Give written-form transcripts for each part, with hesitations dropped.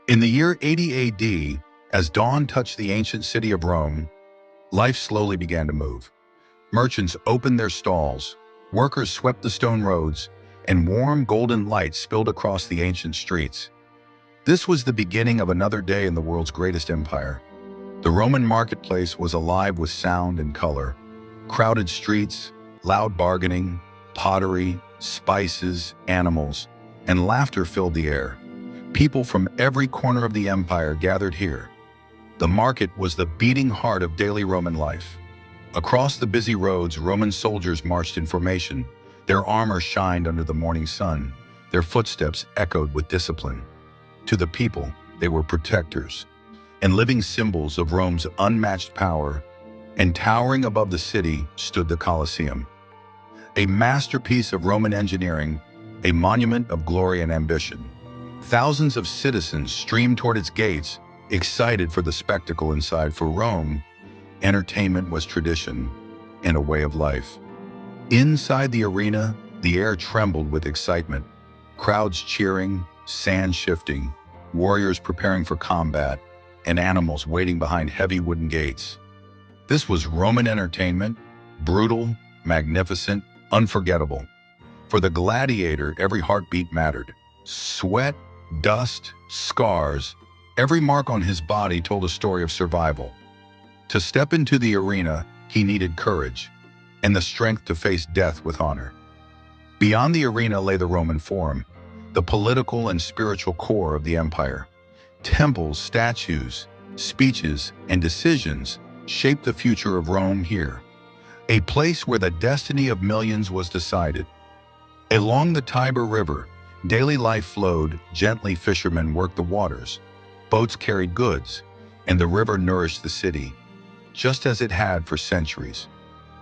In the year 80 AD, as dawn touched the ancient city of Rome, life slowly began to move. Merchants opened their stalls, workers swept the stone roads, and warm golden light spilled across the ancient streets. This was the beginning of another day in the world's greatest empire. The Roman marketplace was alive with sound and color. Crowded streets, loud bargaining, pottery, spices, animals, and laughter filled the air. People from every corner of the empire gathered here. The market was the beating heart of daily Roman life. Across the busy roads, Roman soldiers marched in formation. Their armor shined under the morning sun. Their footsteps echoed with discipline. To the people, they were protectors and living symbols of Rome's unmatched power. And towering above the city stood the Colosseum, a masterpiece of Roman engineering, a monument of glory and ambition. Thousands of citizens streamed toward its gates, excited for the spectacle inside. For Rome, entertainment was tradition and a way of life. Inside the arena, the air trembled with excitement. Crowds cheering, sand shifting, warriors preparing for combat, and animals waiting behind heavy wooden gates. This was Roman entertainment, brutal, magnificent, unforgettable. For the gladiator, every heartbeat mattered. Sweat, dust, scars, every mark on his body told a story of survival. To step into the arena, he needed courage and the strength to face death with honor. Beyond the arena lay the Roman Forum, the political and spiritual core of the empire. Temples, statues, speeches, and decisions shaped the future of Rome here, a place where the destiny of millions was decided. Along the Tiber River, daily life flowed gently. Fishermen worked the waters, boats carried goods, and the river nourished the city, just as it had for centuries.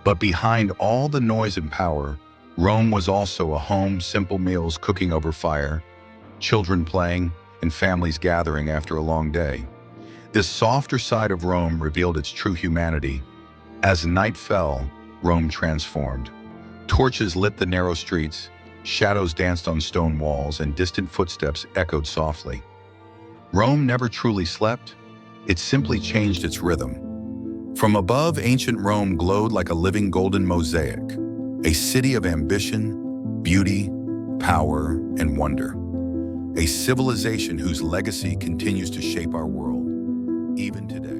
But behind all the noise and power, Rome was also a home. Simple meals cooking over fire, children playing, and families gathering after a long day. This softer side of Rome revealed its true humanity. As night fell, Rome transformed. Torches lit the narrow streets, shadows danced on stone walls, and distant footsteps echoed softly. Rome never truly slept. It simply changed its rhythm. From above, ancient Rome glowed like a living golden mosaic, a city of ambition, beauty, power, and wonder. A civilization whose legacy continues to shape our world, even today.